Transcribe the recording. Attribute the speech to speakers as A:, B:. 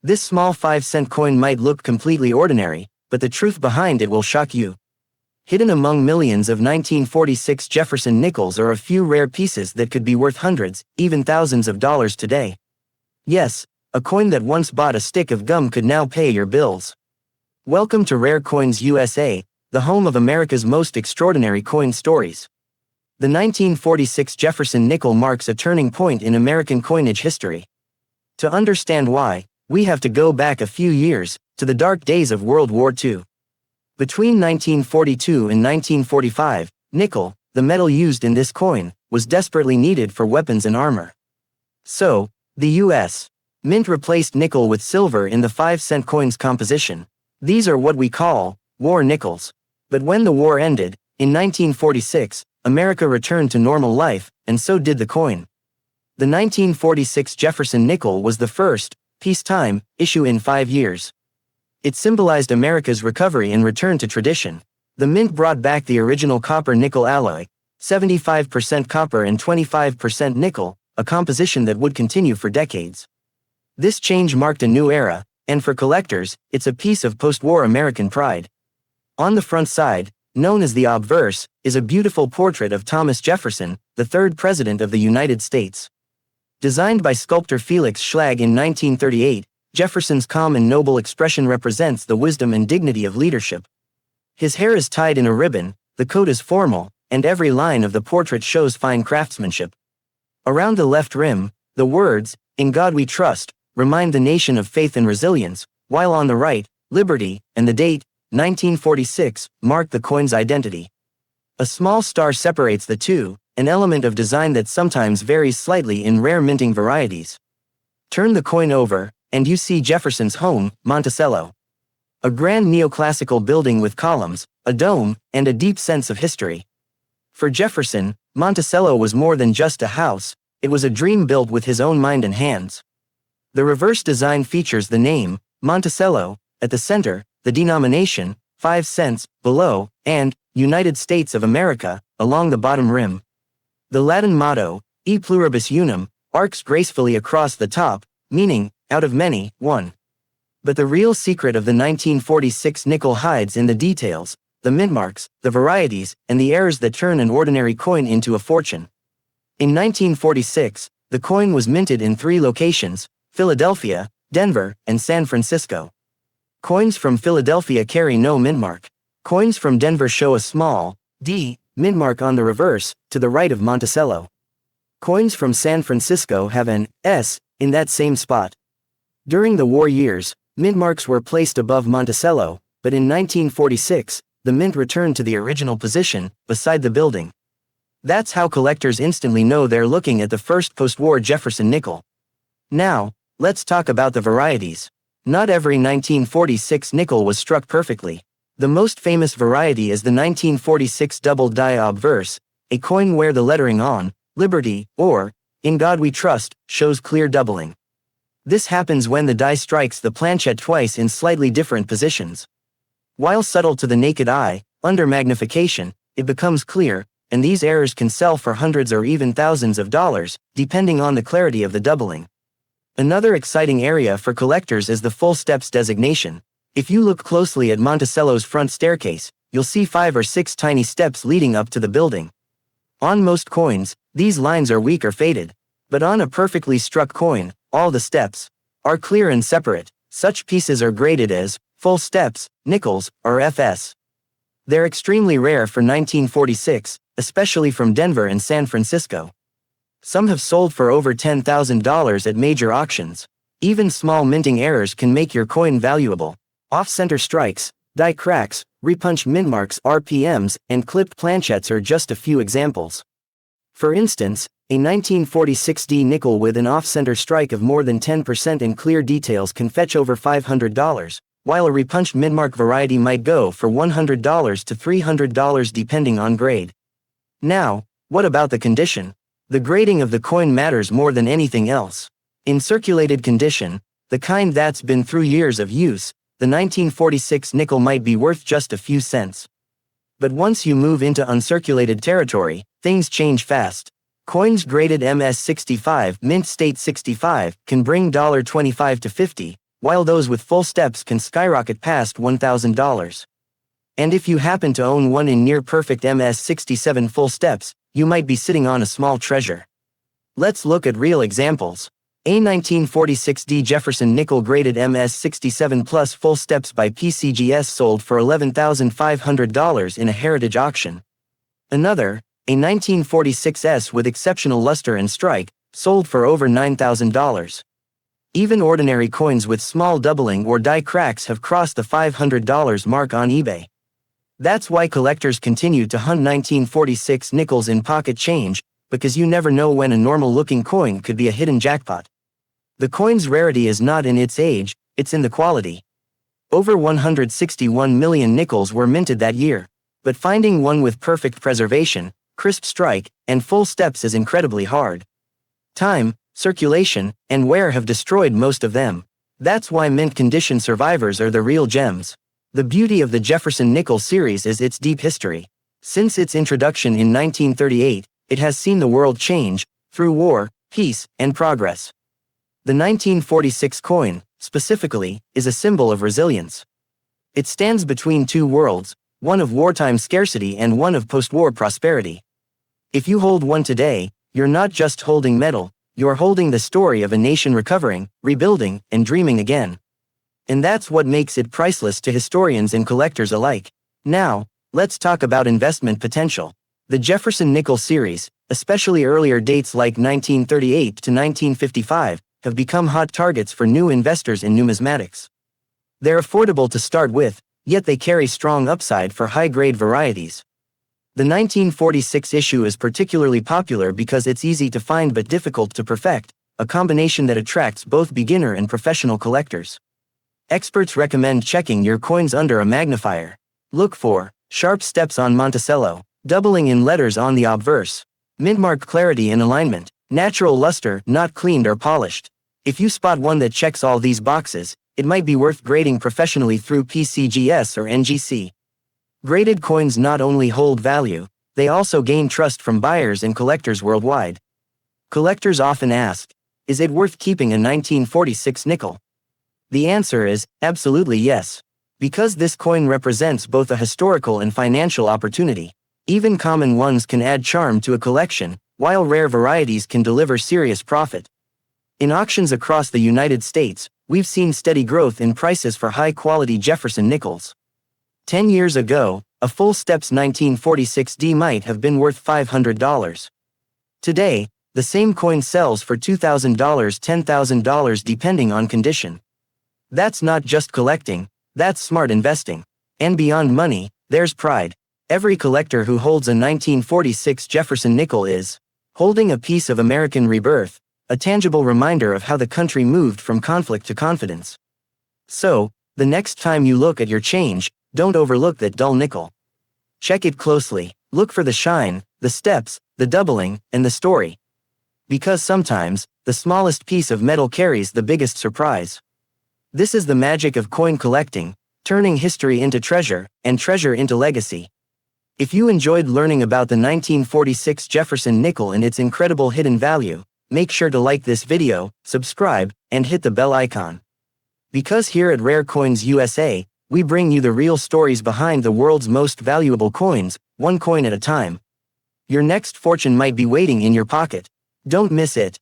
A: This small 5-cent coin might look completely ordinary, but the truth behind it will shock you. Hidden among millions of 1946 Jefferson nickels are a few rare pieces that could be worth hundreds, even thousands of dollars today. Yes, a coin that once bought a stick of gum could now pay your bills. Welcome to Rare Coins USA, the home of America's most extraordinary coin stories. The 1946 Jefferson nickel marks a turning point in American coinage history. To understand why, we have to go back a few years, to the dark days of World War II. Between 1942 and 1945, nickel, the metal used in this coin, was desperately needed for weapons and armor. So, the U.S. Mint replaced nickel with silver in the 5-cent coin's composition. These are what we call war nickels. But when the war ended, in 1946, America returned to normal life, and so did the coin. The 1946 Jefferson nickel was the first, peacetime, issue in 5 years. It symbolized America's recovery and return to tradition. The mint brought back the original copper-nickel alloy, 75% copper and 25% nickel, a composition that would continue for decades. This change marked a new era, and for collectors, it's a piece of post-war American pride. On the front side, known as the obverse, is a beautiful portrait of Thomas Jefferson, the third President of the United States. Designed by sculptor Felix Schlag in 1938, Jefferson's calm and noble expression represents the wisdom and dignity of leadership. His hair is tied in a ribbon, the coat is formal, and every line of the portrait shows fine craftsmanship. Around the left rim, the words, "In God We Trust," remind the nation of faith and resilience, while on the right, liberty, and the date, 1946, mark the coin's identity. A small star separates the two, an element of design that sometimes varies slightly in rare minting varieties. Turn the coin over, and you see Jefferson's home, Monticello. A grand neoclassical building with columns, a dome, and a deep sense of history. For Jefferson, Monticello was more than just a house, it was a dream built with his own mind and hands. The reverse design features the name, Monticello, at the center, the denomination, 5 cents, below, and United States of America, along the bottom rim. The Latin motto, E pluribus unum, arcs gracefully across the top, meaning, out of many, one. But the real secret of the 1946 nickel hides in the details, the mintmarks, the varieties, and the errors that turn an ordinary coin into a fortune. In 1946, the coin was minted in 3 locations, Philadelphia, Denver, and San Francisco. Coins from Philadelphia carry no mintmark. Coins from Denver show a small, D, mintmark on the reverse, to the right of Monticello. Coins from San Francisco have an S, in that same spot. During the war years, mintmarks were placed above Monticello, but in 1946, the mint returned to the original position, beside the building. That's how collectors instantly know they're looking at the first post-war Jefferson nickel. Now, let's talk about the varieties. Not every 1946 nickel was struck perfectly. The most famous variety is the 1946 double die obverse, a coin where the lettering on, Liberty, or, In God We Trust, shows clear doubling. This happens when the die strikes the planchette twice in slightly different positions. While subtle to the naked eye, under magnification, it becomes clear, and these errors can sell for hundreds or even thousands of dollars, depending on the clarity of the doubling. Another exciting area for collectors is the full steps designation. If you look closely at Monticello's front staircase, you'll see 5 or 6 tiny steps leading up to the building. On most coins, these lines are weak or faded, but on a perfectly struck coin, all the steps are clear and separate. Such pieces are graded as full steps, nickels, or FS. They're extremely rare for 1946, especially from Denver and San Francisco. Some have sold for over $10,000 at major auctions. Even small minting errors can make your coin valuable. Off-center strikes, die cracks, repunched mintmarks, RPMs, and clipped planchettes are just a few examples. For instance, a 1946 D nickel with an off-center strike of more than 10% and clear details can fetch over $500, while a repunched mintmark variety might go for $100 to $300 depending on grade. Now, what about the condition? The grading of the coin matters more than anything else. In circulated condition, the kind that's been through years of use, the 1946 nickel might be worth just a few cents. But once you move into uncirculated territory, things change fast. Coins graded MS65, Mint State 65, can bring $25 to $50, while those with full steps can skyrocket past $1,000. And if you happen to own one in near-perfect MS67 full steps, you might be sitting on a small treasure. Let's look at real examples. A 1946D Jefferson Nickel graded MS67 Plus full steps by PCGS sold for $11,500 in a heritage auction. Another, a 1946S with exceptional luster and strike, sold for over $9,000. Even ordinary coins with small doubling or die cracks have crossed the $500 mark on eBay. That's why collectors continue to hunt 1946 nickels in pocket change, because you never know when a normal-looking coin could be a hidden jackpot. The coin's rarity is not in its age, it's in the quality. Over 161 million nickels were minted that year, but finding one with perfect preservation, crisp strike, and full steps is incredibly hard. Time, circulation, and wear have destroyed most of them. That's why mint condition survivors are the real gems. The beauty of the Jefferson Nickel series is its deep history. Since its introduction in 1938, it has seen the world change, through war, peace, and progress. The 1946 coin, specifically, is a symbol of resilience. It stands between two worlds, one of wartime scarcity and one of post-war prosperity. If you hold one today, you're not just holding metal, you're holding the story of a nation recovering, rebuilding, and dreaming again. And that's what makes it priceless to historians and collectors alike. Now, let's talk about investment potential. The Jefferson Nickel series, especially earlier dates like 1938 to 1955, have become hot targets for new investors in numismatics. They're affordable to start with, yet they carry strong upside for high-grade varieties. The 1946 issue is particularly popular because it's easy to find but difficult to perfect, a combination that attracts both beginner and professional collectors. Experts recommend checking your coins under a magnifier. Look for sharp steps on Monticello, doubling in letters on the obverse, mintmark clarity and alignment, natural luster, not cleaned or polished. If you spot one that checks all these boxes, it might be worth grading professionally through PCGS or NGC. Graded coins not only hold value, they also gain trust from buyers and collectors worldwide. Collectors often ask, is it worth keeping a 1946 nickel? The answer is, absolutely yes. Because this coin represents both a historical and financial opportunity. Even common ones can add charm to a collection, while rare varieties can deliver serious profit. In auctions across the United States, we've seen steady growth in prices for high-quality Jefferson nickels. 10 years ago, a full steps 1946D might have been worth $500. Today, the same coin sells for $2,000, $10,000 depending on condition. That's not just collecting, that's smart investing. And beyond money, there's pride. Every collector who holds a 1946 Jefferson nickel is holding a piece of American rebirth, a tangible reminder of how the country moved from conflict to confidence. So, the next time you look at your change, don't overlook that dull nickel. Check it closely, look for the shine, the steps, the doubling, and the story. Because sometimes, the smallest piece of metal carries the biggest surprise. This is the magic of coin collecting, turning history into treasure, and treasure into legacy. If you enjoyed learning about the 1946 Jefferson Nickel and its incredible hidden value, make sure to like this video, subscribe, and hit the bell icon. Because here at Rare Coins USA, we bring you the real stories behind the world's most valuable coins, one coin at a time. Your next fortune might be waiting in your pocket. Don't miss it.